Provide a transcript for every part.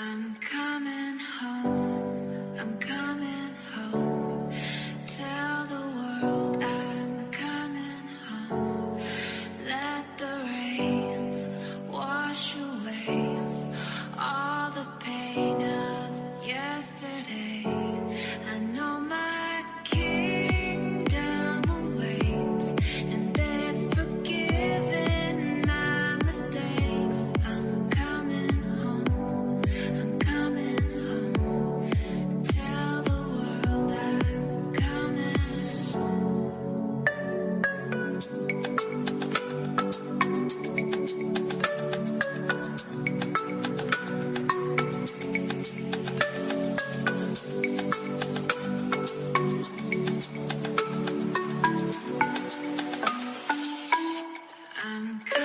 I'm coming home, I'm coming home. Tell the world I'm coming home. Let the rain wash away all the pain of yesterday. I know my kingdom awaits, and they've forgiven my mistakes. I'm coming home, I'm coming home. Tell the world I'm coming home. I'm coming home.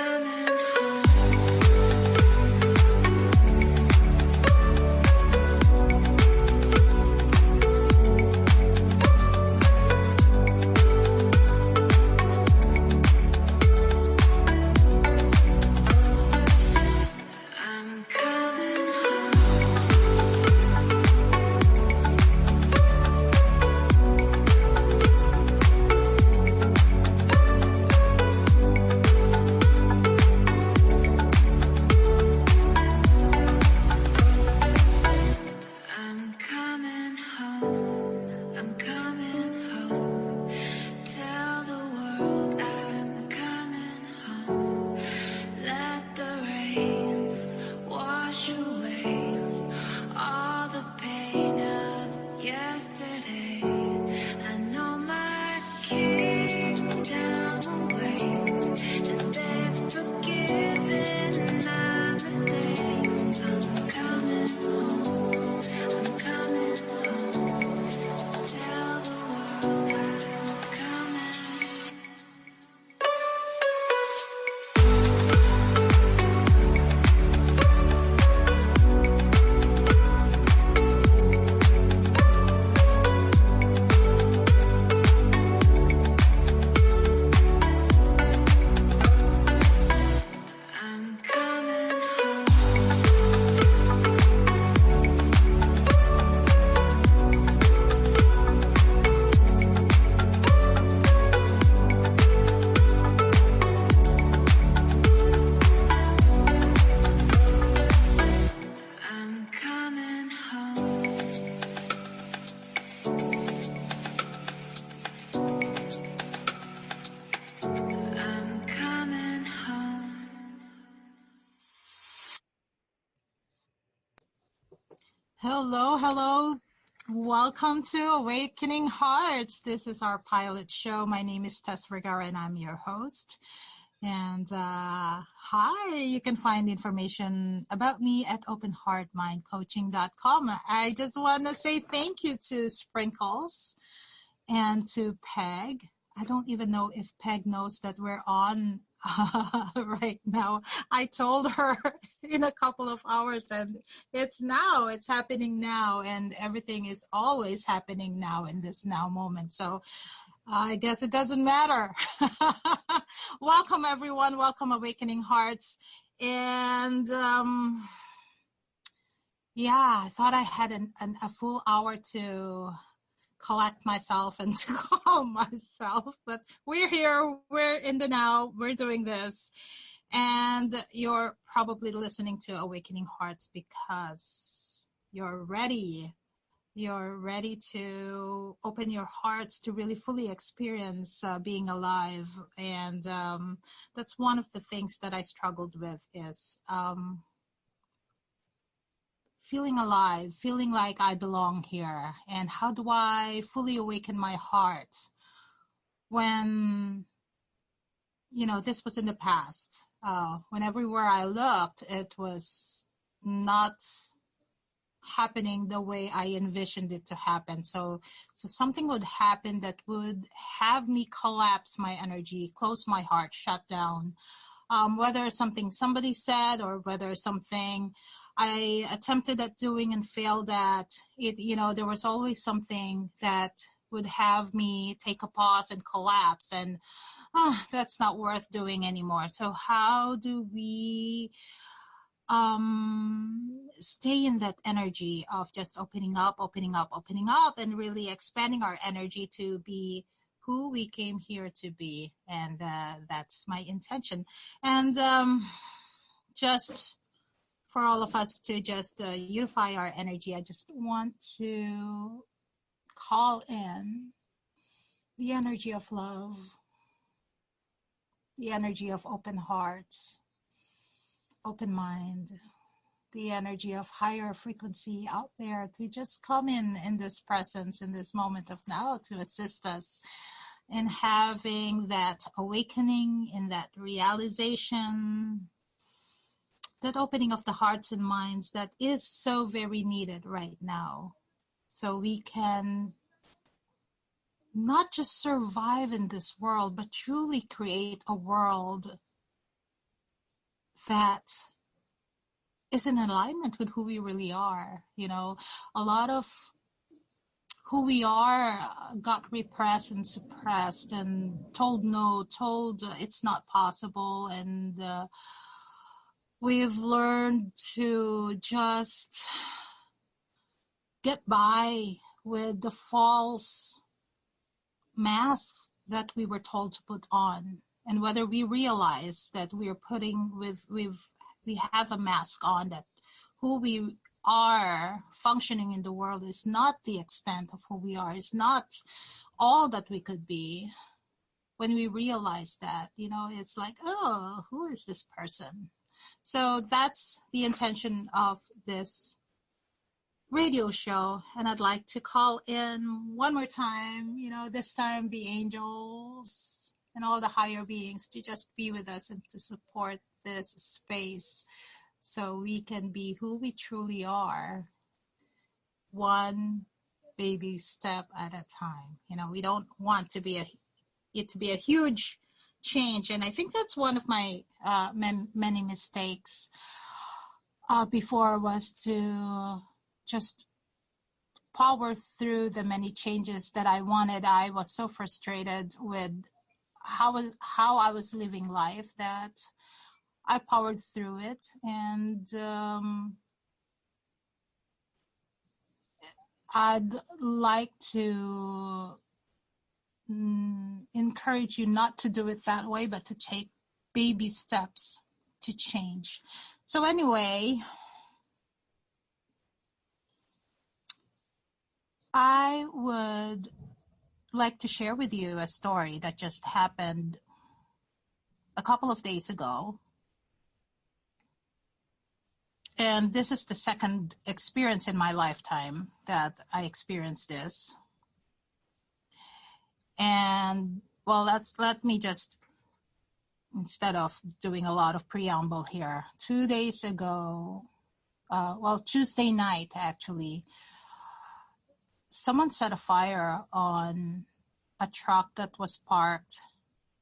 I'm coming home. I'm coming home. I'm coming home. Tell the world I'm coming home. Let the rain wash away all the pain of yesterday. I know my kingdom awaits, and they've forgiven my mistakes. I'm coming home, I'm coming home. Tell the world I'm coming. I'm coming home. I'm coming home. I'm coming home. Hello, hello. Welcome to Awakening Hearts. This is our pilot show. My name is Tess Vergara and I'm your host. And hi, you can find information about me at openheartmindcoaching.com. I just want to say thank you to Sprinkles and to Peg. I don't even know if Peg knows that we're on right now. I told her in a couple of hours, and it's happening now, and everything is always happening now in this now moment. So I guess it doesn't matter. Welcome, everyone. Welcome, Awakening Hearts. And I thought I had a full hour to collect myself and to calm myself, but we're here, we're in the now, we're doing this, and you're probably listening to Awakening Hearts because you're ready to open your hearts to really fully experience being alive. And that's one of the things that I struggled with is feeling alive, feeling like I belong here. And how do I fully awaken my heart when, this was in the past. When everywhere I looked, it was not happening the way I envisioned it to happen. So something would happen that would have me collapse my energy, close my heart, shut down. Whether something somebody said or whether something I attempted at doing and failed at, there was always something that would have me take a pause and collapse, and that's not worth doing anymore. So how do we stay in that energy of just opening up, and really expanding our energy to be who we came here to be. And that's my intention. And just for all of us to just unify our energy, I just want to call in the energy of love, the energy of open hearts, open mind, the energy of higher frequency out there to just come in this presence, in this moment of now, to assist us in having that awakening, in that realization, that opening of the hearts and minds that is so very needed right now. So we can not just survive in this world, but truly create a world that is in alignment with who we really are. You know, a lot of who we are got repressed and suppressed and told no, told it's not possible. And we've learned to just get by with the false masks that we were told to put on. And whether we realize that we have a mask on, that who we are functioning in the world is not the extent of who we are, is not all that we could be. When we realize that, you know, it's like, oh, who is this person? So that's the intention of this radio show. And I'd like to call in one more time, you know, this time the angels and all the higher beings to just be with us and to support this space so we can be who we truly are, one baby step at a time. You know, we don't want to be it to be a huge change. And I think that's one of my many mistakes before, was to just power through the many changes that I wanted. I was so frustrated with how I was living life that I powered through it. And I'd like to encourage you not to do it that way, but to take baby steps to change. So anyway, I would like to share with you a story that just happened a couple of days ago. And this is the second experience in my lifetime that I experienced this. And well, let me just, instead of doing a lot of preamble here, 2 days ago, Tuesday night actually, someone set a fire on a truck that was parked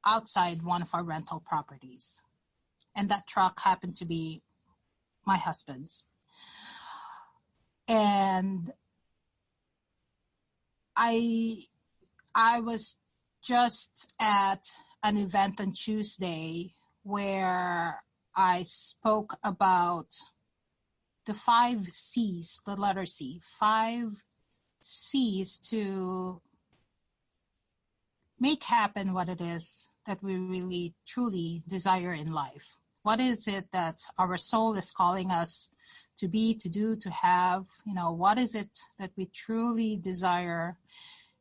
outside one of our rental properties. And that truck happened to be my husband's. And I was just at an event on Tuesday where I spoke about the 5 C's, the letter C, 5 C's to make happen what it is that we really truly desire in life. What is it that our soul is calling us to be, to do, to have? You know, what is it that we truly desire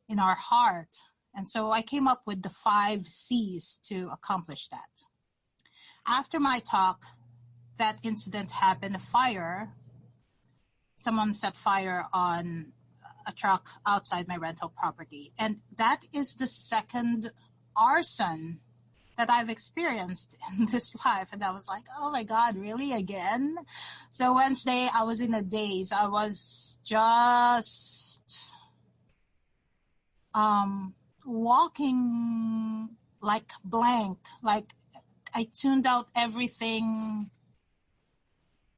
in our heart? And so I came up with the 5 C's to accomplish that. After my talk, that incident happened, a fire. Someone set fire on a truck outside my rental property. And that is the second arson that I've experienced in this life. And I was like, oh my God, really, again? So Wednesday, I was in a daze. I was just walking like blank, like I tuned out everything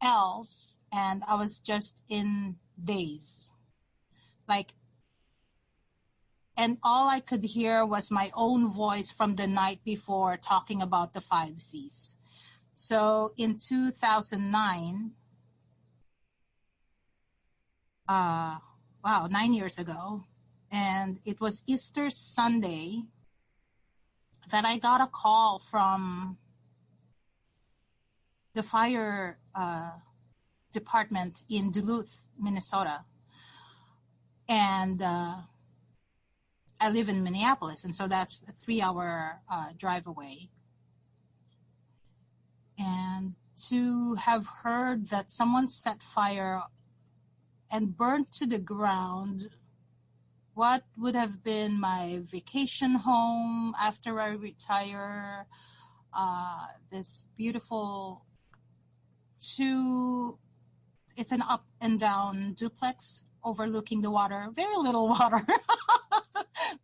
else, and I was just in daze. And all I could hear was my own voice from the night before talking about the 5 C's. So in 2009, wow, 9 years ago, and it was Easter Sunday that I got a call from the fire department in Duluth, Minnesota. And I live in Minneapolis, and so that's a 3-hour drive away. And to have heard that someone set fire and burned to the ground what would have been my vacation home after I retire, this beautiful it's an up and down duplex overlooking the water. Very little water.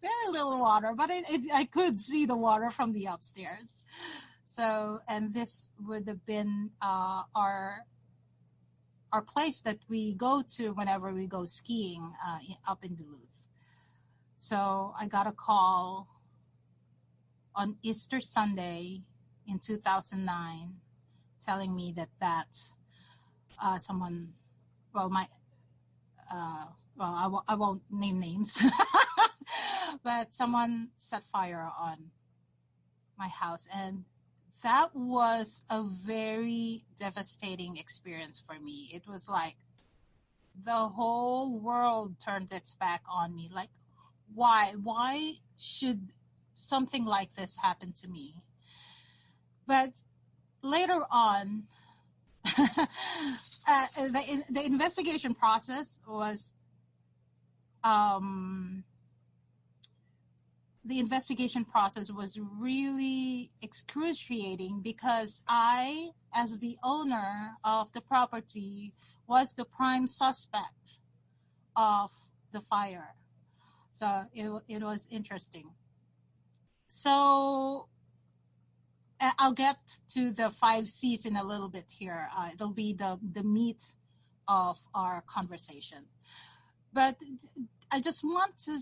Very little water, but I could see the water from the upstairs. So, and this would have been our place that we go to whenever we go skiing up in Duluth. So I got a call on Easter Sunday in 2009 telling me that someone, well, I won't name names, but someone set fire on my house. And that was a very devastating experience for me. It was like the whole world turned its back on me. Like, why should something like this happen to me? But later on, the investigation process was really excruciating because I, as the owner of the property, was the prime suspect of the fire. So it was interesting. So I'll get to the 5 C's in a little bit here. It'll be the meat of our conversation. But I just want to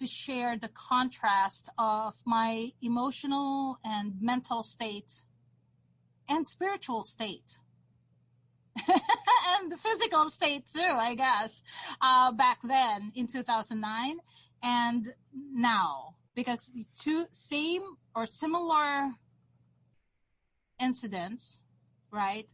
share the contrast of my emotional and mental state and spiritual state and the physical state too, I guess, back then in 2009 and now, because the two same or similar incidents, right,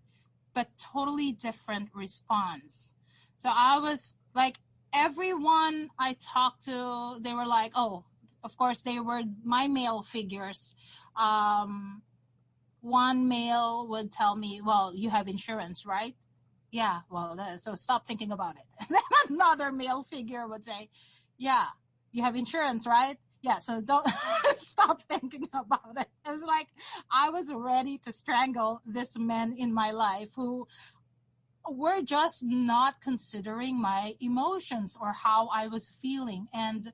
but totally different response. So I was like, everyone I talked to, they were like, oh, of course they were my male figures. One male would tell me, well, you have insurance, right? Yeah, well, so stop thinking about it. Then another male figure would say, yeah, you have insurance, right? Yeah, so don't stop thinking about it. It was like I was ready to strangle these men in my life who were just not considering my emotions or how I was feeling. And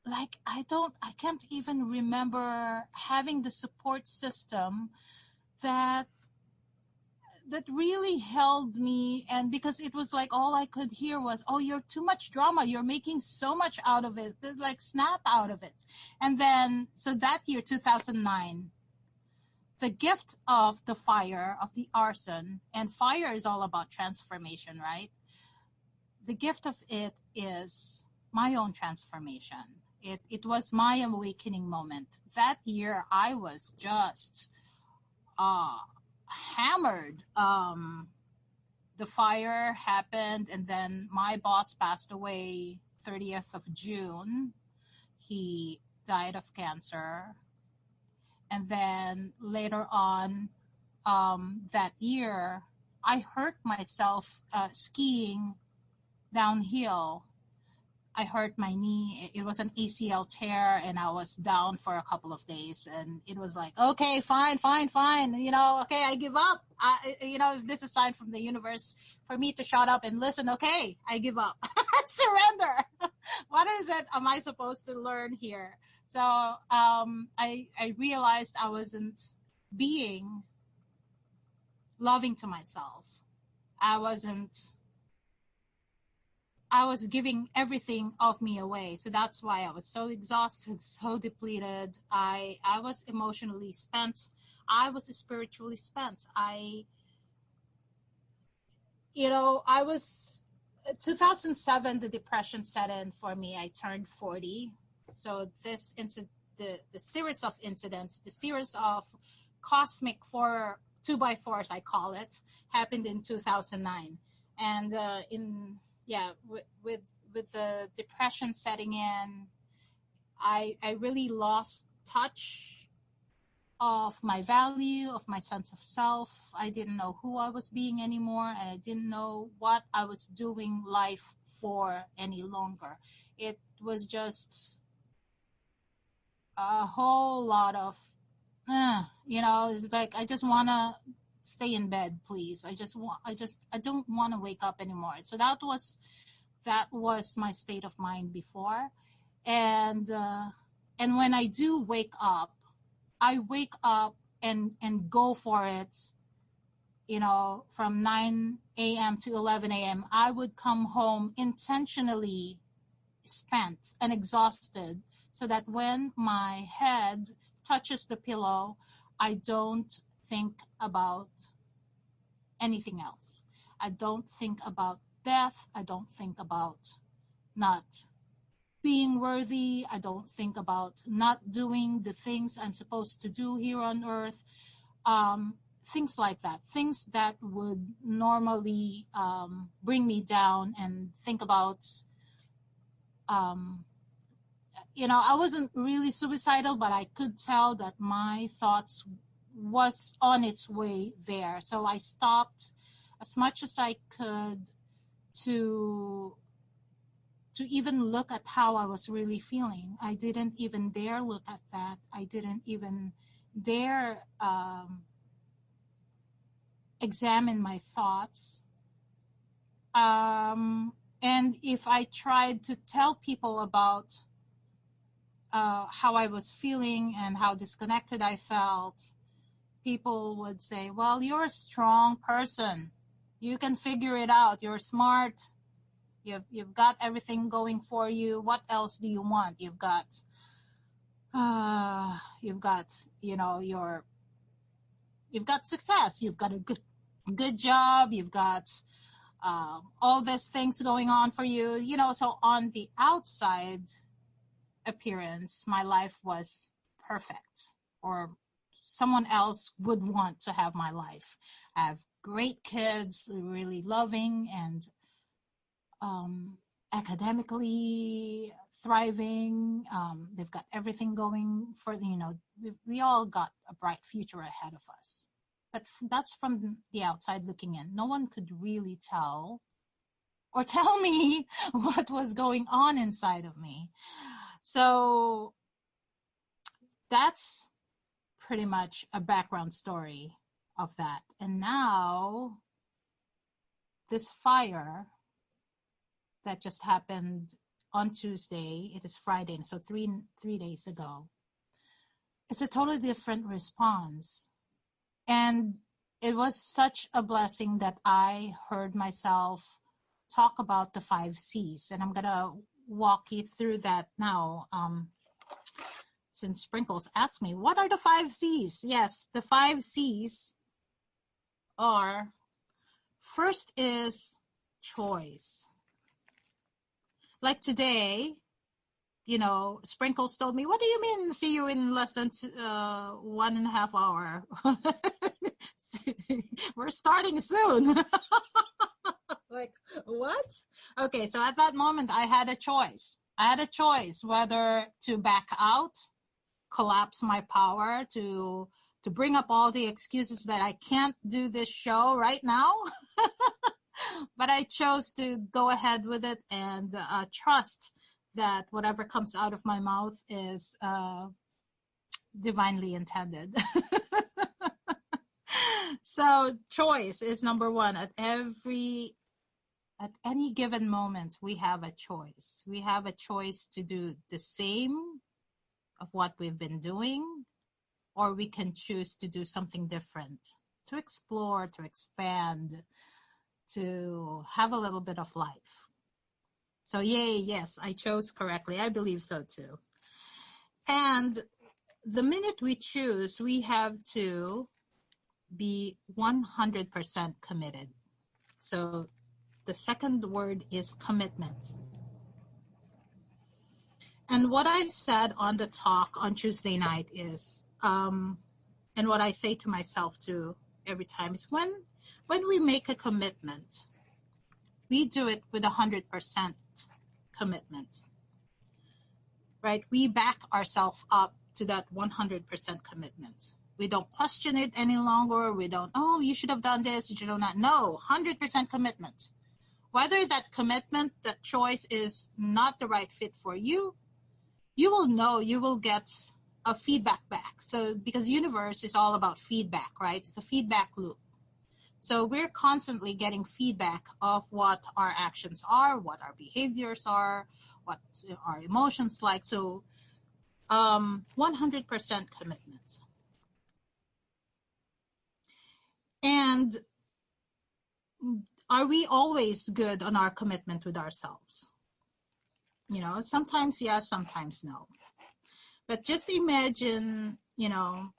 like, I can't even remember having the support system that really held me. And because it was like all I could hear was, oh, you're too much drama, you're making so much out of it, like snap out of it. And then so that year, 2009, the gift of the fire, of the arson, and fire is all about transformation, right? The gift of it is my own transformation. It was my awakening moment. That year I was just hammered. The fire happened, and then my boss passed away 30th of June. He died of cancer. And then later on that year, I hurt myself skiing downhill. I hurt my knee. It was an ACL tear, and I was down for a couple of days. And it was like, okay, fine. Okay, I give up. If this is a sign from the universe for me to shut up and listen, okay, I give up. Surrender. What is it am I supposed to learn here? So I realized I wasn't being loving to myself. I was giving everything of me away. So that's why I was so exhausted, so depleted. I was emotionally spent. I was spiritually spent. I was 2007, the depression set in for me. I turned 40. So this incident, the series of incidents, the series of cosmic 2x4s, I call it, happened in 2009. And with the depression setting in, I really lost touch of my value, of my sense of self. I didn't know who I was being anymore, and I didn't know what I was doing life for any longer. It was just a whole lot of, it's like, I just want to stay in bed, please. I don't want to wake up anymore. So that was my state of mind before. And when I do wake up, I wake up and go for it, from 9 a.m. to 11 a.m. I would come home intentionally spent and exhausted so that when my head touches the pillow, I don't think about anything else. I don't think about death. I don't think about not being worthy. I don't think about not doing the things I'm supposed to do here on earth. Things like that, things that would normally bring me down and think about, I wasn't really suicidal, but I could tell that my thoughts was on its way there. So I stopped as much as I could to even look at how I was really feeling. I didn't even dare look at that. I didn't even dare examine my thoughts. And if I tried to tell people about how I was feeling and how disconnected I felt, people would say, well, you're a strong person. You can figure it out. You're smart. You've got everything going for you. What else do you want? You've got success. You've got a good job. You've got all these things going on for you. So on the outside appearance, my life was perfect, or someone else would want to have my life. I have great kids, really loving and academically thriving. They've got everything going for, we all got a bright future ahead of us. But that's from the outside looking in. No one could really tell me what was going on inside of me. So that's pretty much a background story of that. And now this fire that just happened on Tuesday, it is Friday, so three days ago, it's a totally different response. And it was such a blessing that I heard myself talk about the 5 C's. And I'm going to walk you through that now. Since Sprinkles asked me, what are the 5 C's? Yes, the 5 C's are, first is choice. Like today, Sprinkles told me, what do you mean see you in less than 1.5 hours? We're starting soon. Like, what? Okay, so at that moment, I had a choice. I had a choice whether to back out, collapse my power, to bring up all the excuses that I can't do this show right now. But I chose to go ahead with it and trust that whatever comes out of my mouth is divinely intended. So choice is number one. At any given moment, we have a choice. We have a choice to do the same of what we've been doing, or we can choose to do something different, to explore, to expand, to have a little bit of life. So yay, yes, I chose correctly. I believe so too. And the minute we choose, we have to be 100% committed. So the second word is commitment. And what I said on the talk on Tuesday night is, and what I say to myself too every time is when we make a commitment, we do it with 100% commitment, right? We back ourselves up to that 100% commitment. We don't question it any longer. We don't, oh, you should have done this, you should have not. No, 100% commitment. Whether that commitment, that choice is not the right fit for you, you will know, you will get a feedback back. So because universe is all about feedback, right? It's a feedback loop. So we're constantly getting feedback of what our actions are, what our behaviors are, what our emotions like. So 100% commitment. And are we always good on our commitment with ourselves? You know, sometimes yes, sometimes no. But just imagine, you know,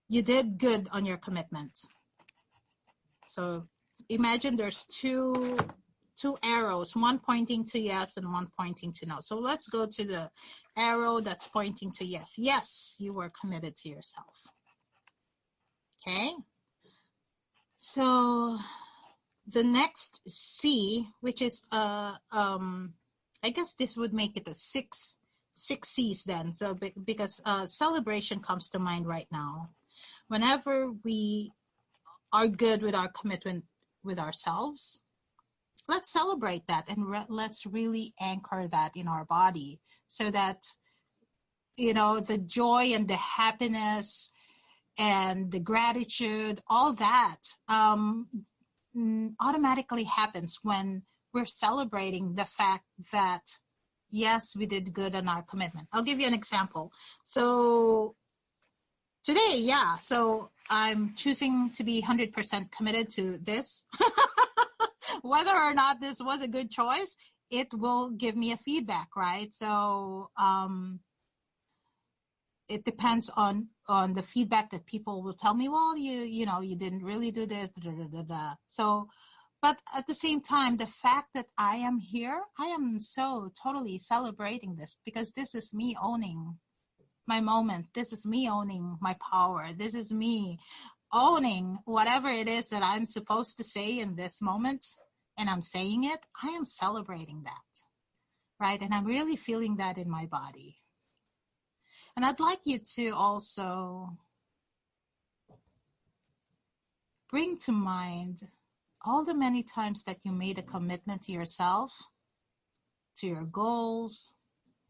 you did good on your commitment. So imagine there's two arrows, one pointing to yes and one pointing to no. So let's go to the arrow that's pointing to yes. Yes, you were committed to yourself. Okay. So the next C, which is I guess this would make it a six C's then. So because celebration comes to mind right now. Whenever we are good with our commitment with ourselves, let's celebrate that and let's really anchor that in our body so that, you know, the joy and the happiness and the gratitude, all that automatically happens when we're celebrating the fact that, yes, we did good on our commitment. I'll give you an example. So today, yeah, so I'm choosing to be 100% committed to this. Whether or not this was a good choice, it will give me a feedback, right? So it depends on the feedback that people will tell me, well, you know, you didn't really do this, da, da, da, da. So, but at the same time, the fact that I am here, I am so totally celebrating this because this is me owning my moment. This is me owning my power. This is me owning whatever it is that I'm supposed to say in this moment, and I'm saying it. I am celebrating that, right? And I'm really feeling that in my body. And I'd like you to also bring to mind all the many times that you made a commitment to yourself, to your goals,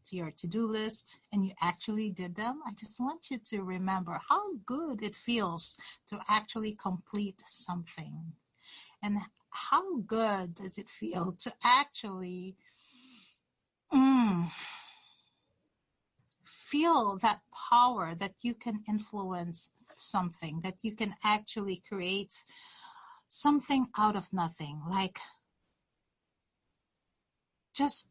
to your to-do list, and you actually did them. I just want you to remember how good it feels to actually complete something. And how good does it feel to actually feel that power that you can influence something, that you can actually create something out of nothing. Like, just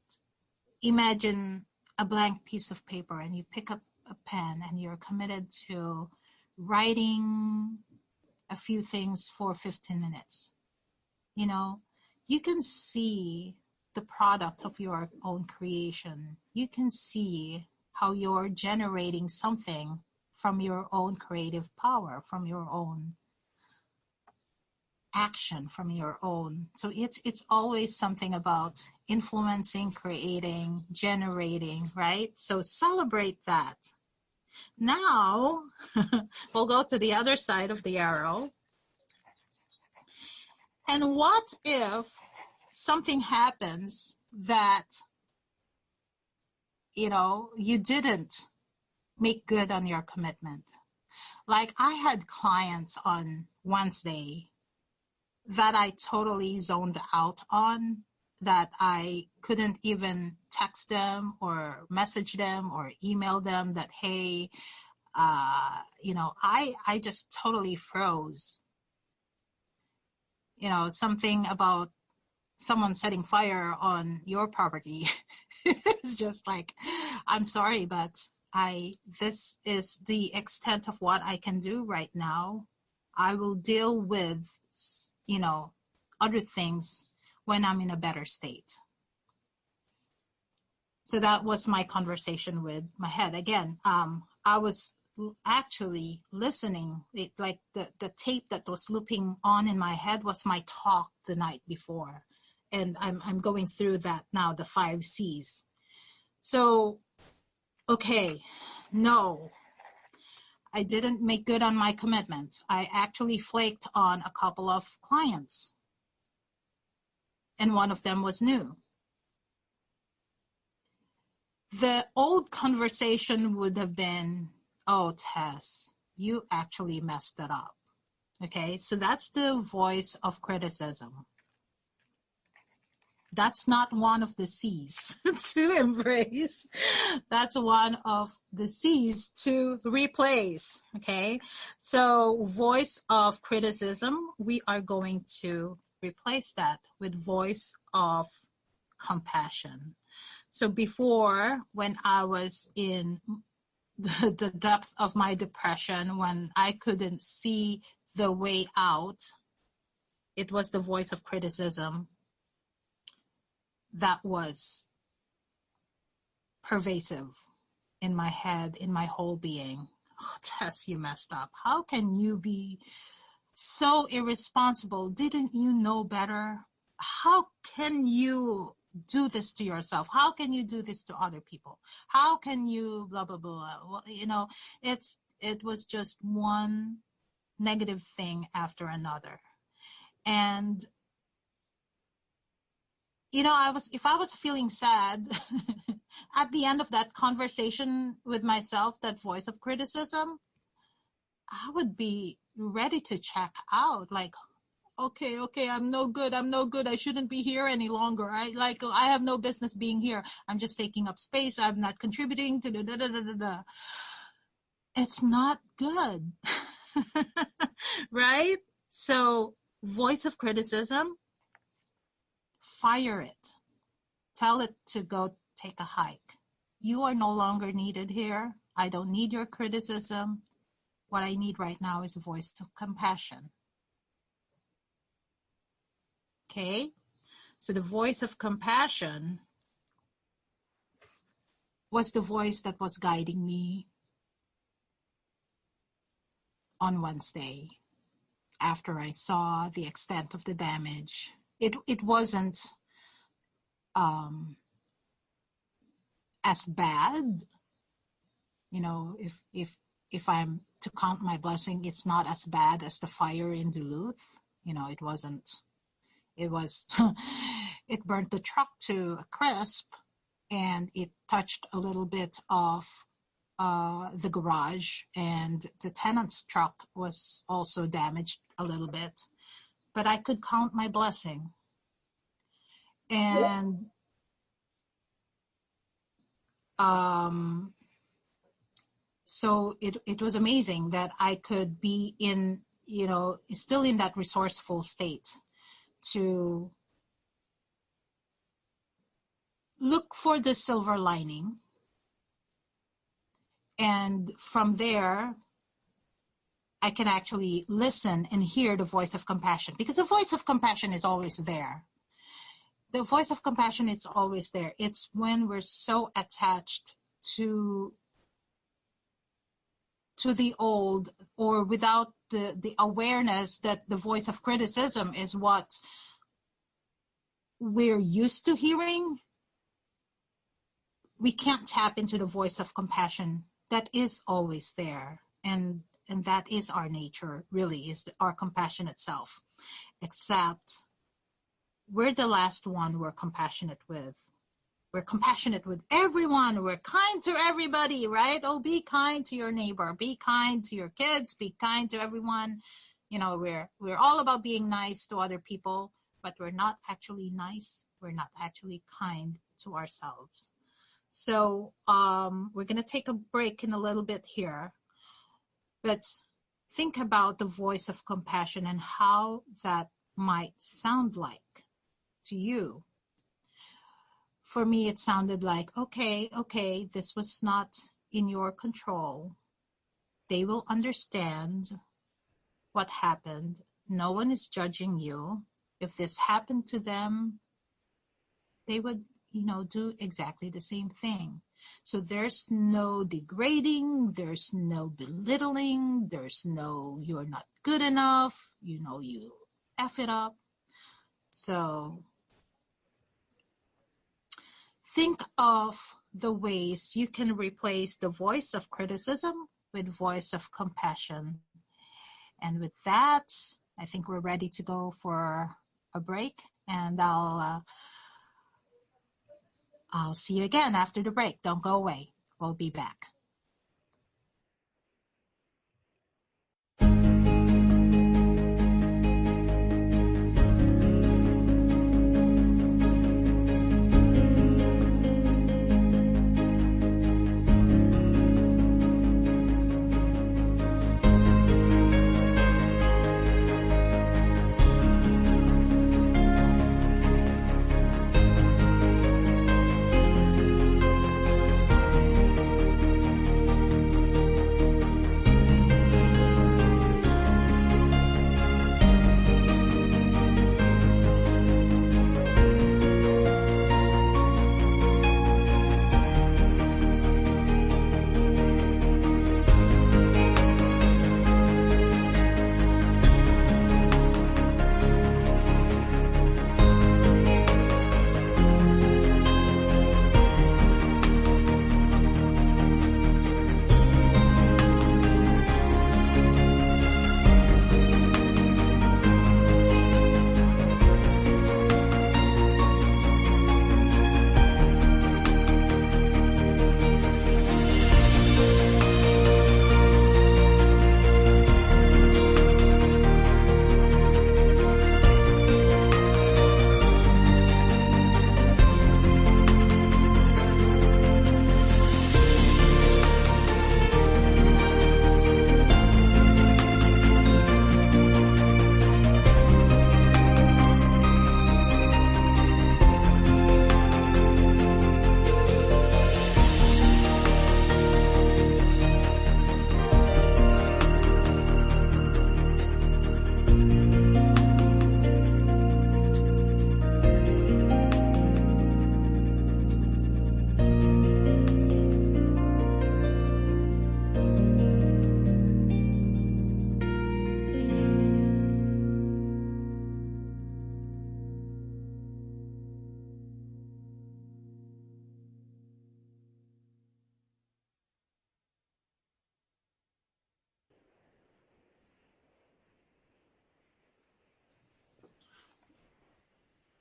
imagine a blank piece of paper and you pick up a pen and you're committed to writing a few things for 15 minutes. You know, you can see the product of your own creation. You can see how you're generating something from your own creative power, from your own action, from your own. So it's always something about influencing, creating, generating, right? So celebrate that. Now, we'll go to the other side of the arrow. And what if something happens that, you know, you didn't make good on your commitment? Like, I had clients on Wednesday that I totally zoned out on, that I couldn't even text them or message them or email them that, hey, you know, I just totally froze. You know, something about someone setting fire on your property. It's just like, I'm sorry, but This is the extent of what I can do right now. I will deal with, other things when I'm in a better state. So that was my conversation with my head. Again, I was actually listening. Like the tape that was looping on in my head was my talk the night before. And I'm going through that now, the 5 C's. So, okay, no, I didn't make good on my commitment. I actually flaked on a couple of clients. And one of them was new. The old conversation would have been, oh, Tess, you actually messed it up. Okay, so that's the voice of criticism. That's not one of the C's to embrace. That's one of the C's to replace. Okay, so voice of criticism, we are going to replace that with voice of compassion. So before, when I was in the depth of my depression, when I couldn't see the way out, it was the voice of criticism that was pervasive in my head, in my whole being. Oh, Tess, you messed up. How can you be so irresponsible? Didn't you know better? How can you do this to yourself? How can you do this to other people? How can you blah, blah, blah? Well, it was just one negative thing after another. And if I was feeling sad at the end of that conversation with myself, that voice of criticism, I would be ready to check out. Like, okay, I'm no good. I shouldn't be here any longer. I have no business being here. I'm just taking up space. I'm not contributing to da. It's not good. Right? So, voice of criticism, fire it. Tell it to go take a hike. You are no longer needed here. I don't need your criticism. What I need right now is a voice of compassion. Okay? So the voice of compassion was the voice that was guiding me on Wednesday after I saw the extent of the damage. It wasn't as bad. If I'm to count my blessing, it's not as bad as the fire in Duluth. It wasn't. It was, it burnt the truck to a crisp, and it touched a little bit of the garage, and the tenant's truck was also damaged a little bit. But I could count my blessing. And so it was amazing that I could be in, still in that resourceful state to look for the silver lining. And from there, I can actually listen and hear the voice of compassion, because the voice of compassion is always there. The voice of compassion is always there. It's when we're so attached to the old, or without the awareness that the voice of criticism is what we're used to hearing, we can't tap into the voice of compassion that is always there. And that is our nature, really, is our compassionate self. Except we're the last one we're compassionate with. We're compassionate with everyone. We're kind to everybody, right? Oh, be kind to your neighbor. Be kind to your kids. Be kind to everyone. We're all about being nice to other people, but we're not actually nice. We're not actually kind to ourselves. So we're going to take a break in a little bit here. But think about the voice of compassion and how that might sound like to you. For me, it sounded like, okay, this was not in your control. They will understand what happened. No one is judging you. If this happened to them, they would, do exactly the same thing. So there's no degrading, there's no belittling, there's no you're not good enough, you F it up. So think of the ways you can replace the voice of criticism with voice of compassion. And with that, I think we're ready to go for a break, and I'll see you again after the break. Don't go away. We'll be back.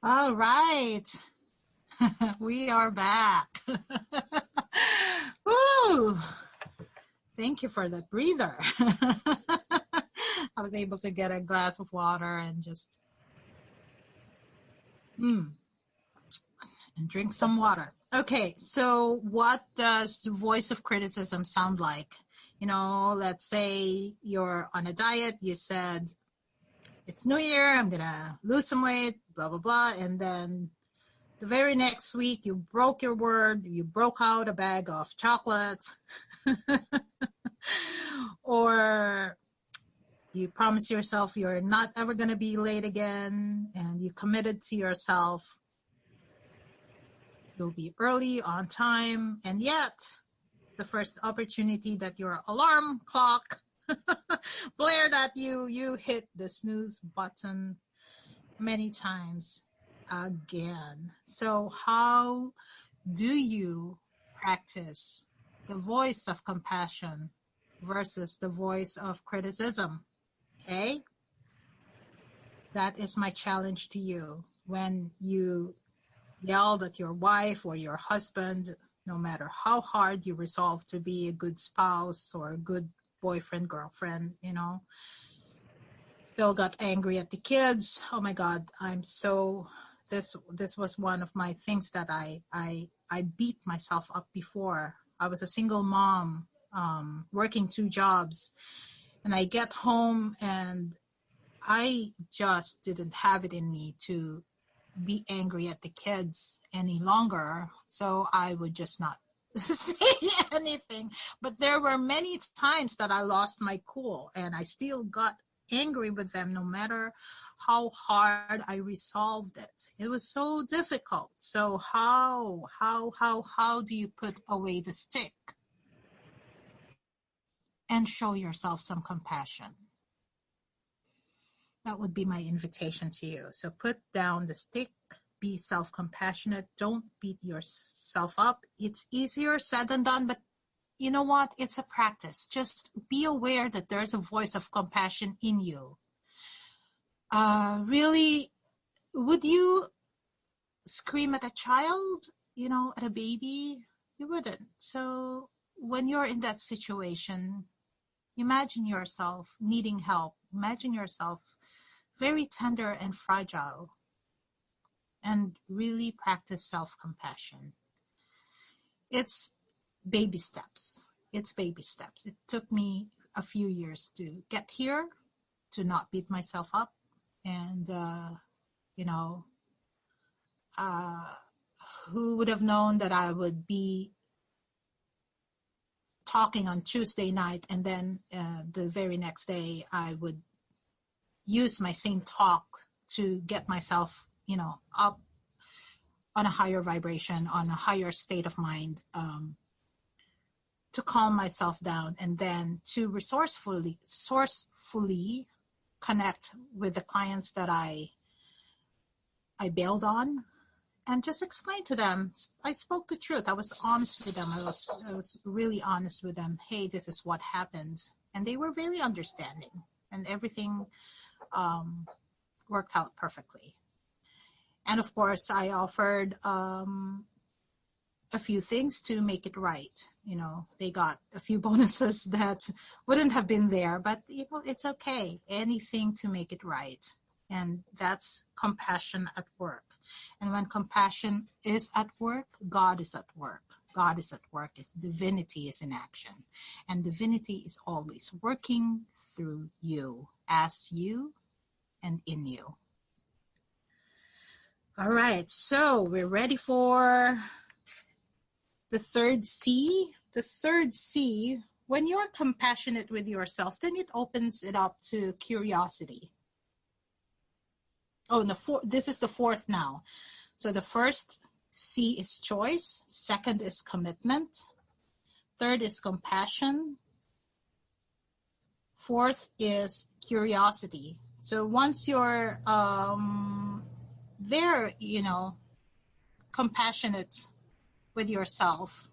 All right. We are back. Woo! Thank you for that breather. I was able to get a glass of water and just and drink some water. Okay, so what does voice of criticism sound like? Let's say you're on a diet. You said, it's New Year, I'm going to lose some weight, blah, blah, blah. And then the very next week, you broke your word. You broke out a bag of chocolates. Or you promised yourself you're not ever going to be late again. And you committed to yourself you'll be early, on time. And yet, the first opportunity that your alarm clock blared at you, you hit the snooze button many times again. So how do you practice the voice of compassion versus the voice of criticism? Okay? That is my challenge to you. When you yelled at your wife or your husband, no matter how hard you resolve to be a good spouse or a good boyfriend, girlfriend, still got angry at the kids. Oh my God, this was one of my things that I beat myself up before. I was a single mom, working 2 jobs, and I get home and I just didn't have it in me to be angry at the kids any longer. So I would just not to say anything. But there were many times that I lost my cool and I still got angry with them no matter how hard I resolved it. It was so difficult. So how do you put away the stick and show yourself some compassion? That would be my invitation to you. So put down the stick, be self-compassionate, don't beat yourself up. It's easier said than done, but you know what? It's a practice. Just be aware that there's a voice of compassion in you. Really, would you scream at a child, at a baby? You wouldn't. So when you're in that situation, imagine yourself needing help. Imagine yourself very tender and fragile, and really practice self-compassion. It's baby steps. It's baby steps. It took me a few years to get here, to not beat myself up. And, who would have known that I would be talking on Tuesday night and then the very next day I would use my same talk to get myself, up on a higher vibration, on a higher state of mind, to calm myself down, and then to resourcefully connect with the clients that I bailed on, and just explain to them. I spoke the truth. I was honest with them. I was really honest with them. Hey, this is what happened, and they were very understanding, and everything worked out perfectly. And of course, I offered a few things to make it right. They got a few bonuses that wouldn't have been there, but it's okay. Anything to make it right. And that's compassion at work. And when compassion is at work, God is at work. God is at work. Divinity is in action. And divinity is always working through you, as you, and in you. All right, so we're ready for the third C. The third C, when you're compassionate with yourself, then it opens it up to curiosity. Oh, this is the fourth now. So the first C is choice. Second is commitment. Third is compassion. Fourth is curiosity. So once you're there, compassionate with yourself,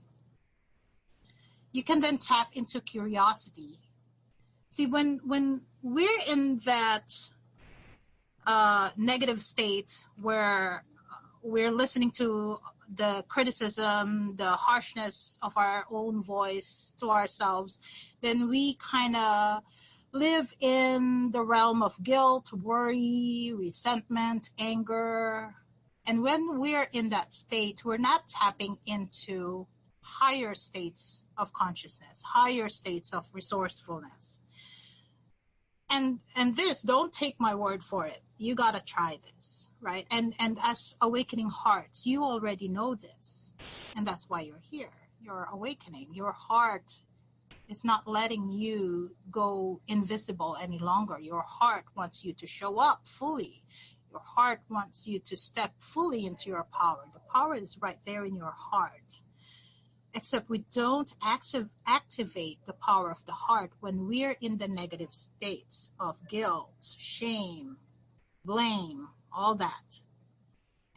you can then tap into curiosity. See, when we're in that negative state where we're listening to the criticism, the harshness of our own voice to ourselves, then we kind of live in the realm of guilt, worry, resentment, anger. And when we're in that state, we're not tapping into higher states of consciousness, higher states of resourcefulness. And this, don't take my word for it. You got to try this, right? And as awakening hearts, you already know this. And that's why you're here. You're awakening. Your heart is not letting you go invisible any longer. Your heart wants you to show up fully. Your heart wants you to step fully into your power. The power is right there in your heart. Except we don't activate the power of the heart when we're in the negative states of guilt, shame, blame, all that.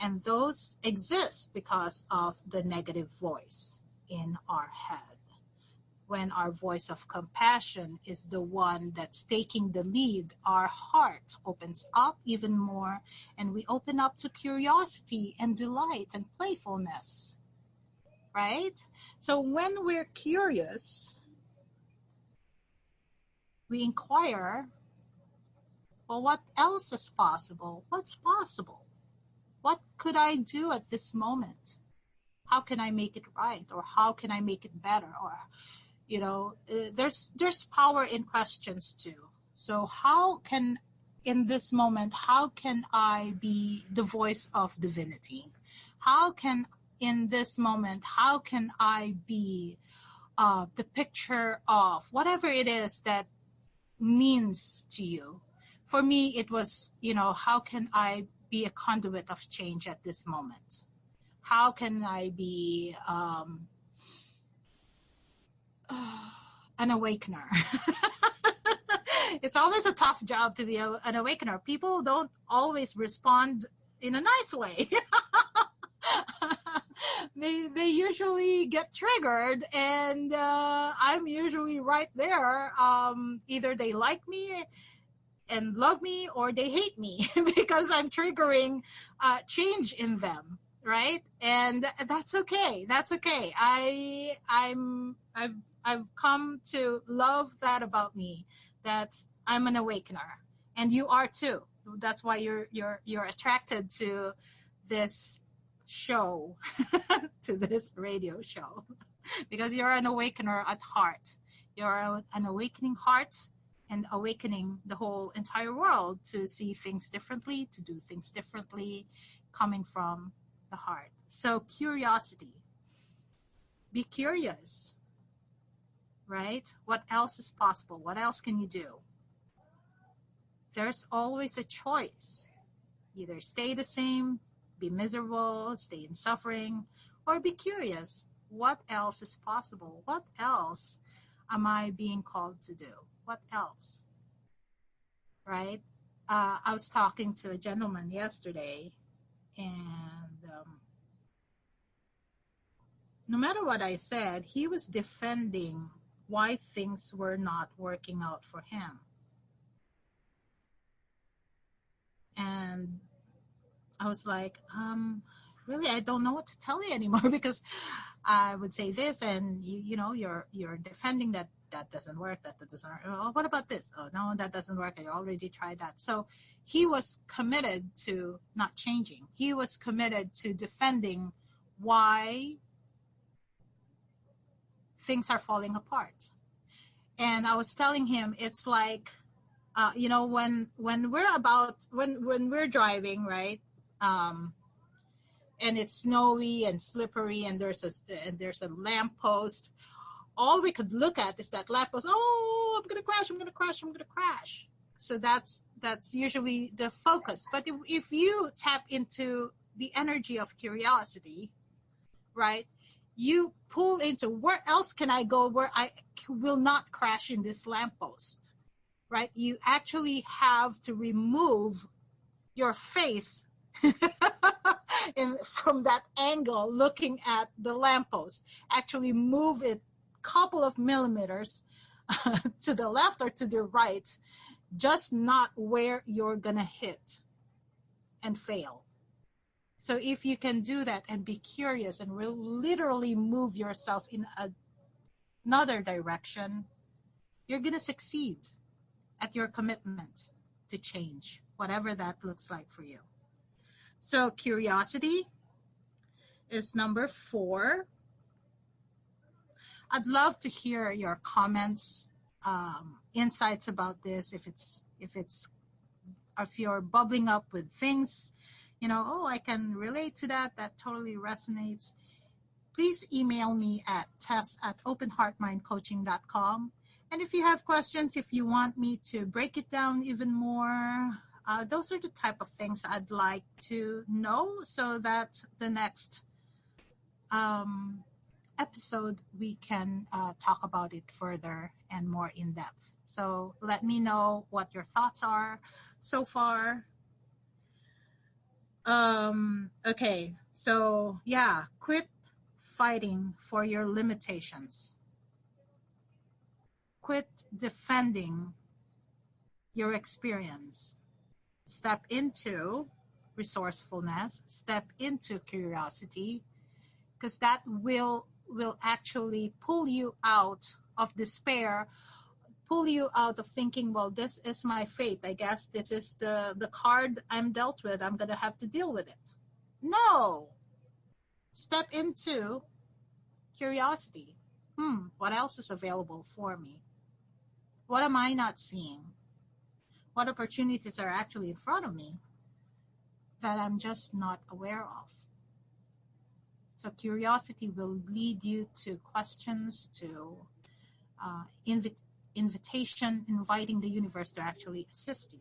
And those exist because of the negative voice in our head. When our voice of compassion is the one that's taking the lead, our heart opens up even more, and we open up to curiosity and delight and playfulness. Right? So when we're curious, we inquire, well, what else is possible? What's possible? What could I do at this moment? How can I make it right? Or how can I make it better? Or, there's power in questions too. So in this moment, how can I be the voice of divinity? How can in this moment, how can I be the picture of whatever it is that means to you? For me, it was, how can I be a conduit of change at this moment? How can I be an awakener? It's always a tough job to be an awakener. People don't always respond in a nice way. They usually get triggered, and I'm usually right there. Either they like me and love me, or they hate me because I'm triggering change in them, right? And that's okay. That's okay. I've come to love that about me, that I'm an awakener, and you are too. That's why you're attracted to this show, to this radio show, because you're an awakener at heart. You're an awakening heart, and awakening the whole entire world to see things differently, to do things differently, coming from the heart. So curiosity. Be curious, right? What else is possible? What else can you do? There's always a choice. Either stay the same, be miserable, stay in suffering, or be curious. What else is possible? What else am I being called to do? What else? Right? I was talking to a gentleman yesterday, and no matter what I said, he was defending why things were not working out for him. And I was like, really, I don't know what to tell you anymore, because I would say this, and you're defending that doesn't work, that doesn't work. Oh, what about this? Oh, no, that doesn't work. I already tried that. So he was committed to not changing. He was committed to defending why things are falling apart. And I was telling him, it's like, when we're driving, right? And it's snowy and slippery, and there's a lamppost. All we could look at is that lamppost. Oh, I'm gonna crash. So that's usually the focus. But if you tap into the energy of curiosity, right, you pull into, where else can I go where I will not crash in this lamppost, right? You actually have to remove your face from that angle, looking at the lamppost. Actually move it a couple of millimeters to the left or to the right, just not where you're gonna hit and fail. So if you can do that and be curious and will literally move yourself in another direction, you're gonna succeed at your commitment to change, whatever that looks like for you. So curiosity is number 4. I'd love to hear your comments, insights about this. If you're bubbling up with things, I can relate to that. That totally resonates. Please email me at tess@openheartmindcoaching.com. And if you have questions, if you want me to break it down even more, those are the type of things I'd like to know, so that the next episode we can talk about it further and more in depth. So let me know what your thoughts are so far. Okay, so yeah, quit fighting for your limitations. Quit defending your experience. Step into resourcefulness, step into curiosity, because that will actually pull you out of despair, pull you out of thinking, well, this is my fate. I guess this is the card I'm dealt with. I'm going to have to deal with it. No. Step into curiosity. What else is available for me? What am I not seeing? What opportunities are actually in front of me that I'm just not aware of? So curiosity will lead you to questions, to invitation, inviting the universe to actually assist you.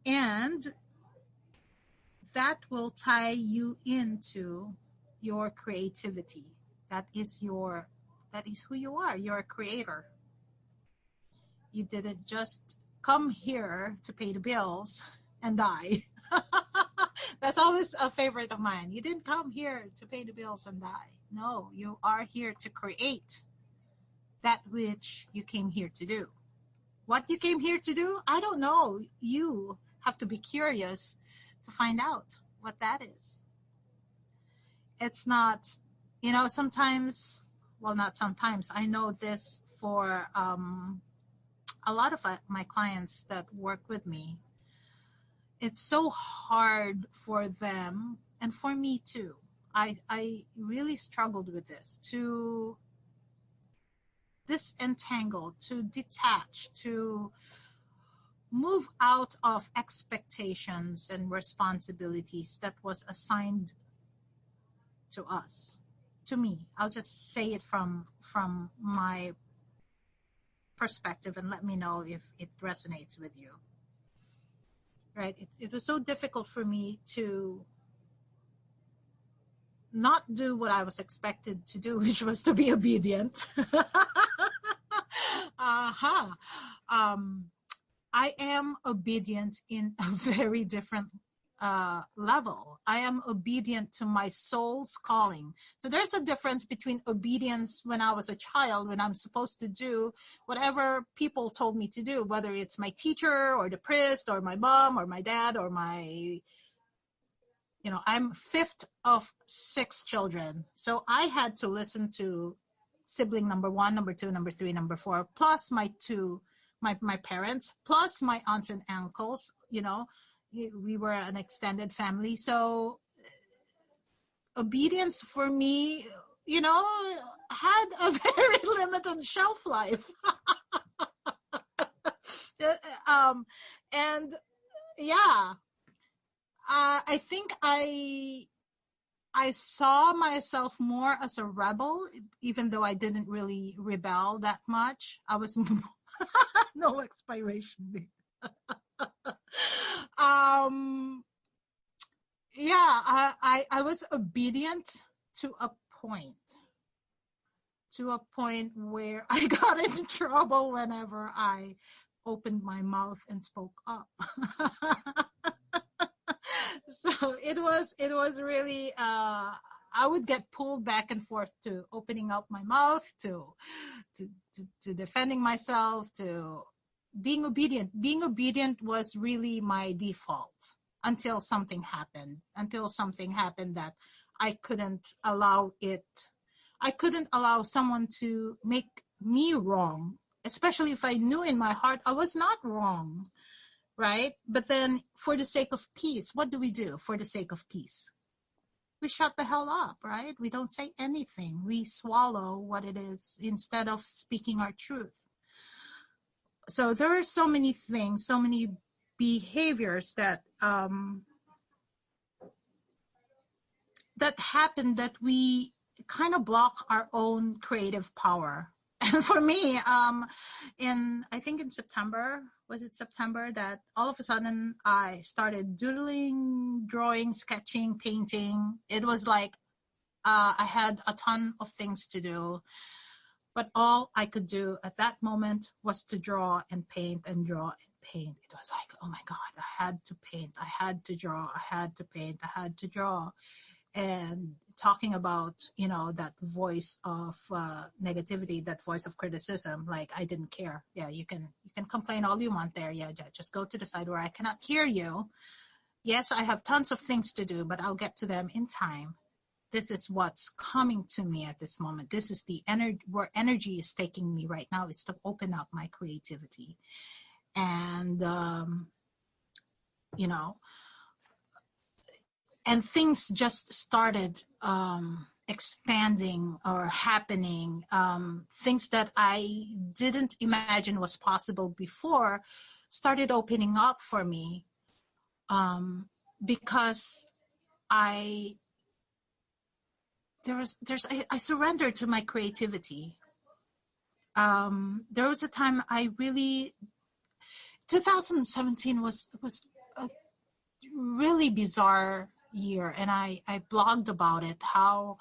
And that will tie you into your creativity. That is who you are. You're a creator. You didn't just come here to pay the bills and die. That's always a favorite of mine. You didn't come here to pay the bills and die. No, you are here to create that which you came here to do. What you came here to do, I don't know. You have to be curious to find out what that is. It's not, sometimes, well, not sometimes. I know this for a lot of my clients that work with me. It's so hard for them, and for me too. I really struggled with this, to disentangle, to detach, to move out of expectations and responsibilities that was assigned to us, to me. I'll just say it from my perspective and let me know if it resonates with you. Right? It was so difficult for me to not do what I was expected to do, which was to be obedient. I am obedient in a very different level. I am obedient to my soul's calling. So there's a difference between obedience when I was a child, when I'm supposed to do whatever people told me to do, whether it's my teacher or the priest or my mom or my dad or I'm fifth of 6 children. So I had to listen to sibling number 1, number 2, number 3, number 4, plus my parents, plus my aunts and uncles. We were an extended family. So obedience for me, had a very limited shelf life. And yeah, I think I saw myself more as a rebel, even though I didn't really rebel that much. I was no expiration date. I was obedient to a point where I got into trouble whenever I opened my mouth and spoke up. So it was really I would get pulled back and forth to opening up my mouth, to defending myself, to being obedient. Being obedient was really my default until something happened that I couldn't allow someone to make me wrong, especially if I knew in my heart I was not wrong. Right? But then for the sake of peace, what do we do for the sake of peace? We shut the hell up, right? We don't say anything. We swallow what it is instead of speaking our truth. So there are so many things, so many behaviors that happen that we kind of block our own creative power. And for me, I think in September, was it September, that all of a sudden I started doodling, drawing, sketching, painting. It was like I had a ton of things to do, but all I could do at that moment was to draw and paint and draw and paint. It was like, oh my God, I had to paint, I had to draw, I had to paint, I had to draw. And talking about, that voice of negativity, that voice of criticism, like I didn't care. Yeah, you can complain all you want there. Yeah, just go to the side where I cannot hear you. Yes, I have tons of things to do, but I'll get to them in time. This is what's coming to me at this moment. This is the energy, where energy is taking me right now, is to open up my creativity. And, and things just started expanding or happening. Things that I didn't imagine was possible before started opening up for me. because I surrendered to my creativity. There was a time 2017 was a really bizarre year, and I blogged about it, how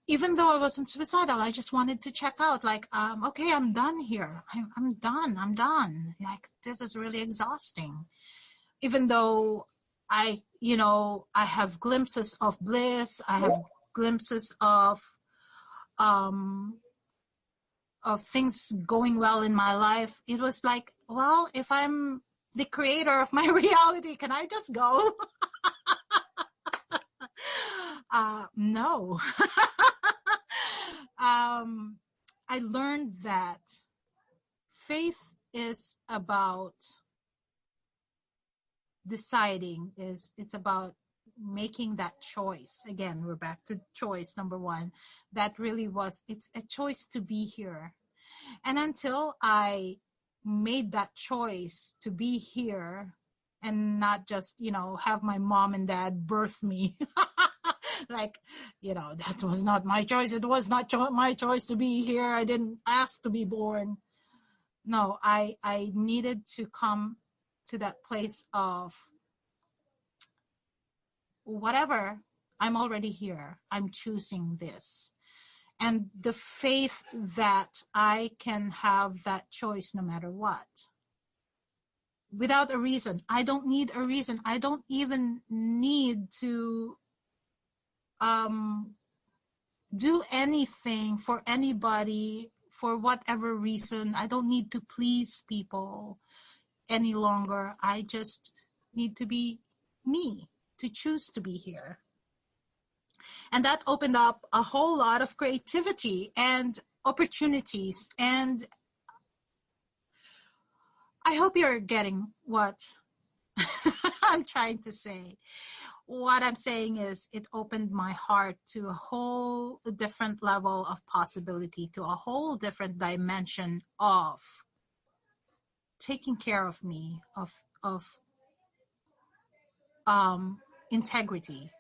even though I wasn't suicidal, I just wanted to check out, like, okay, I'm done here. I'm done. Like, this is really exhausting. Even though I have glimpses of bliss, I have glimpses of things going well in my life. It was like, well, if I'm the creator of my reality, can I just go? No. I learned that faith is about deciding, it's about making that choice. Again, we're back to choice number one. That really was, it's a choice to be here. And until I made that choice to be here and not just, have my mom and dad birth me, like, that was not my choice. It was not my choice to be here. I didn't ask to be born. No, I needed to come to that place of whatever, I'm already here. I'm choosing this. And the faith that I can have that choice no matter what. Without a reason. I don't need a reason. I don't even need to do anything for anybody for whatever reason. I don't need to please people any longer. I just need to be me, to choose to be here. And that opened up a whole lot of creativity and opportunities. And I hope you're getting what I'm trying to say. What I'm saying is, it opened my heart to a whole different level of possibility, to a whole different dimension of taking care of me, of integrity.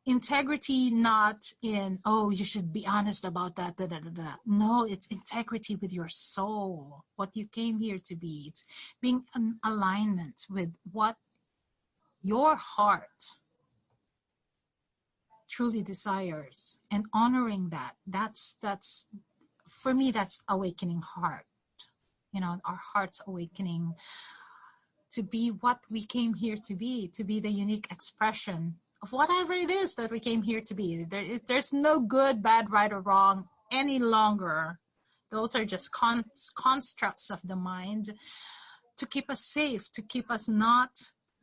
Integrity, not in, oh, you should be honest about that. Da, da, da, da. No, it's integrity with your soul, what you came here to be. It's being in alignment with what your heart truly desires and honoring that. That's for me, that's awakening heart. Our heart's awakening to be what we came here to be the unique expression of whatever it is that we came here to be. There's no good, bad, right, or wrong any longer. Those are just constructs of the mind to keep us safe, to keep us not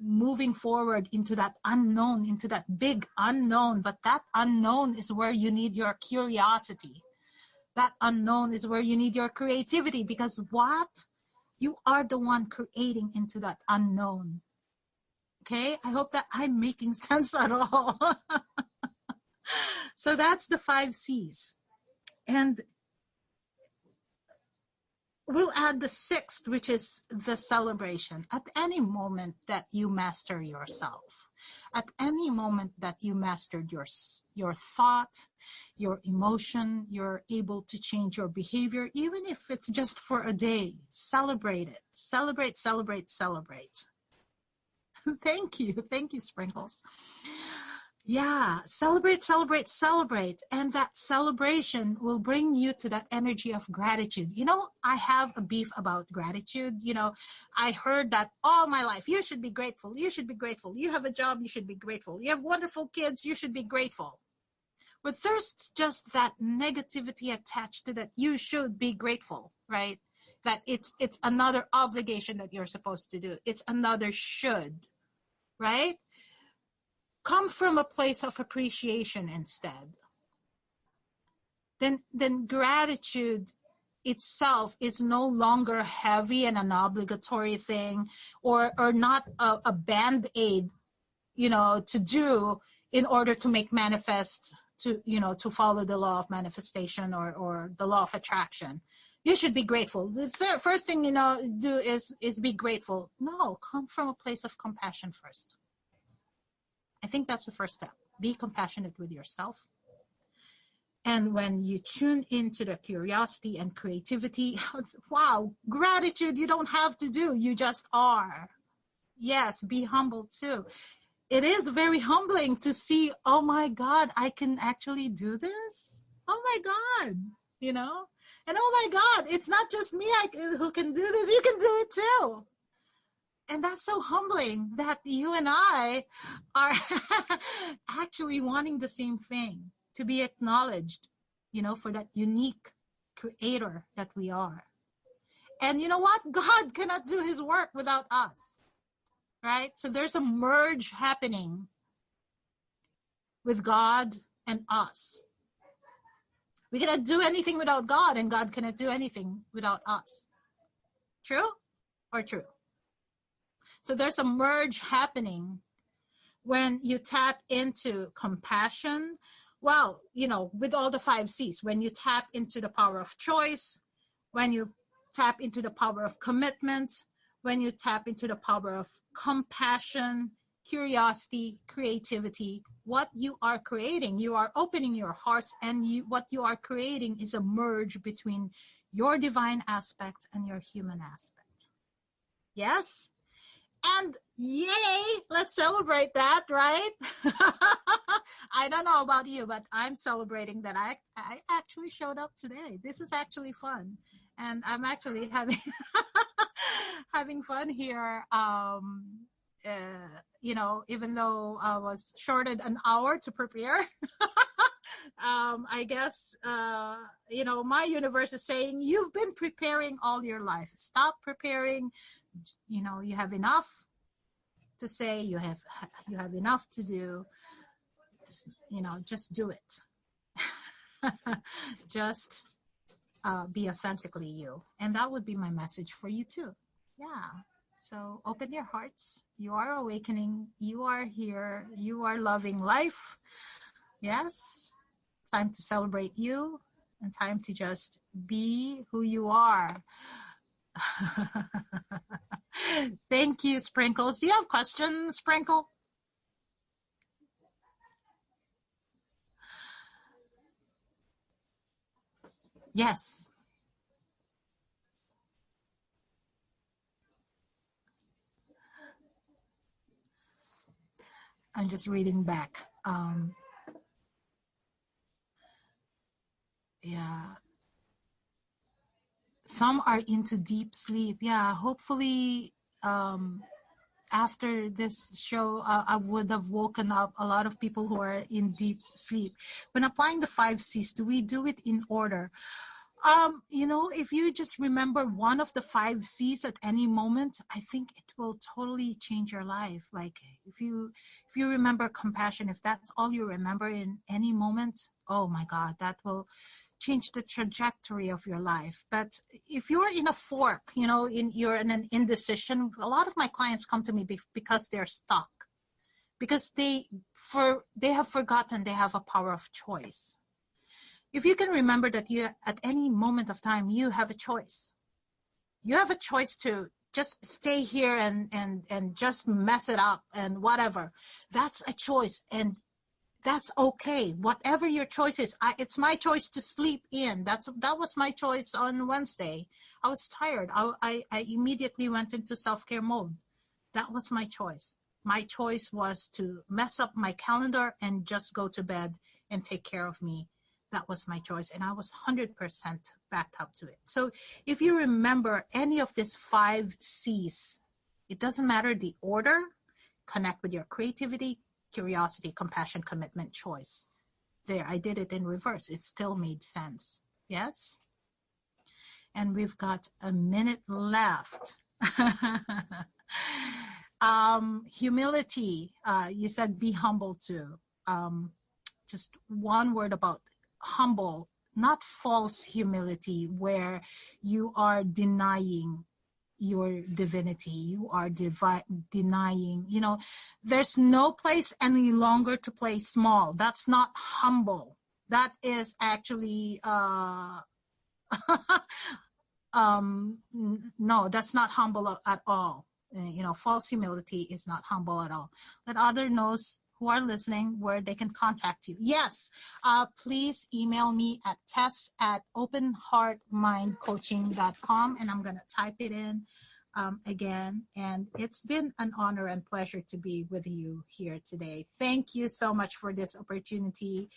moving forward into that unknown, into that big unknown. But that unknown is where you need your curiosity. That unknown is where you need your creativity, because what? You are the one creating into that unknown. Okay? I hope that I'm making sense at all. So that's the 5 C's. And we'll add the 6th, which is the celebration. At any moment that you master yourself, at any moment that you mastered your thought, your emotion, you're able to change your behavior, even if it's just for a day. Celebrate it. Celebrate, celebrate, celebrate. Thank you, Sprinkles. Yeah, celebrate, celebrate, celebrate. And that celebration will bring you to that energy of gratitude. I have a beef about gratitude. I heard that all my life. You should be grateful. You should be grateful. You have a job. You should be grateful. You have wonderful kids. You should be grateful. But there's just that negativity attached to that. You should be grateful, right? That it's another obligation that you're supposed to do. It's another should, right? Come from a place of appreciation instead. Then gratitude itself is no longer heavy and an obligatory thing, or not a band-aid, to do in order to make manifest, to follow the law of manifestation or the law of attraction. You should be grateful. The first thing, do is be grateful. No, come from a place of compassion first. I think that's the first step. Be compassionate with yourself. And when you tune into the curiosity and creativity, wow, gratitude you don't have to do. You just are. Yes, be humble too. It is very humbling to see, oh my God, I can actually do this. Oh my God, And oh my God, it's not just me who can do this. You can do it too. And that's so humbling that you and I are actually wanting the same thing, to be acknowledged, for that unique creator that we are. And you know what? God cannot do his work without us, right? So there's a merge happening with God and us. We cannot do anything without God, and God cannot do anything without us. True or true? So there's a merge happening when you tap into compassion. Well, with all the 5 C's, when you tap into the power of choice, when you tap into the power of commitment, when you tap into the power of compassion, curiosity, creativity, what you are creating, you are opening your hearts, and what you are creating is a merge between your divine aspect and your human aspect. Yes? And yay, let's celebrate that, right? I don't know about you, but I'm celebrating that I actually showed up today. This is actually fun. And I'm actually having having fun here. Even though I was shorted an hour to prepare, I guess, my universe is saying, you've been preparing all your life. Stop preparing. You have enough to say, you have enough to do. Just do it. Just be authentically you. And that would be my message for you too. Yeah. So open your hearts. You are awakening. You are here. You are loving life. Yes. Time to celebrate you, and time to just be who you are. Thank you, Sprinkles. Do you have questions, Sprinkle? Yes. I'm just reading back. Yeah. Some are into deep sleep. Yeah, hopefully after this show, I would have woken up a lot of people who are in deep sleep. When applying the 5 C's, do we do it in order? If you just remember one of the 5 C's at any moment, I think it will totally change your life. Like if you remember compassion, if that's all you remember in any moment, oh my God, that will change the trajectory of your life. But if you're in a fork, you're in an indecision, a lot of my clients come to me because they're stuck, because they have forgotten they have a power of choice. If you can remember that you, at any moment of time, you have a choice. You have a choice to just stay here and just mess it up and whatever. That's a choice, and that's okay. Whatever your choice is, it's my choice to sleep in. That was my choice on Wednesday. I was tired. I immediately went into self-care mode. That was my choice. My choice was to mess up my calendar and just go to bed and take care of me. That was my choice, and I was 100% backed up to it. So if you remember any of these 5 C's, it doesn't matter the order, connect with your creativity, curiosity, compassion, commitment, choice. There, I did it in reverse. It still made sense. Yes? And we've got a minute left. Humility, you said be humble too. Just one word about humble, not false humility where you are denying your divinity, you are denying, there's no place any longer to play small. That's not humble. That is actually No, that's not humble at all. False humility is not humble at all. Let other knows who are listening where they can contact you. Yes, please email me at tess@openheartmindcoaching.com, and I'm going to type it in again. And it's been an honor and pleasure to be with you here today. Thank you so much for this opportunity.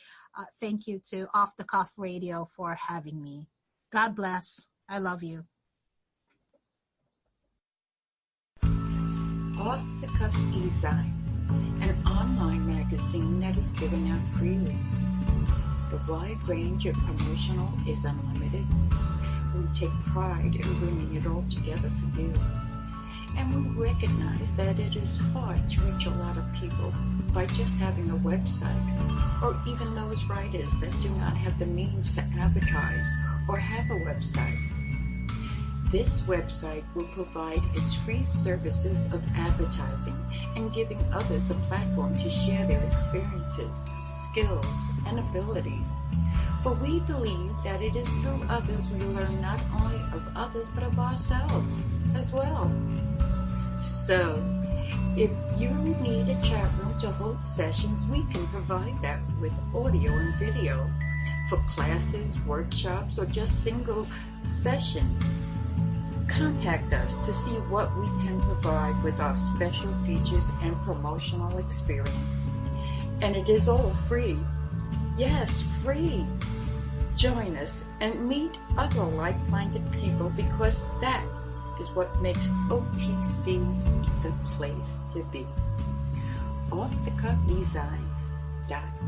Thank you to Off the Cuff Radio for having me. God bless. I love you. Off the Cuff E-zine, an online magazine that is given out freely. The wide range of promotional is unlimited. We take pride in bringing it all together for you. And we recognize that it is hard to reach a lot of people by just having a website, or even those writers that do not have the means to advertise or have a website. This website will provide its free services of advertising and giving others a platform to share their experiences, skills, and abilities. For we believe that it is through others we learn not only of others but of ourselves as well. So, if you need a chat room to hold sessions, we can provide that with audio and video for classes, workshops, or just single sessions. Contact us to see what we can provide with our special features and promotional experience. And it is all free. Yes, free. Join us and meet other like-minded people, because that is what makes OTC the place to be. Off the Cuff E-zine.com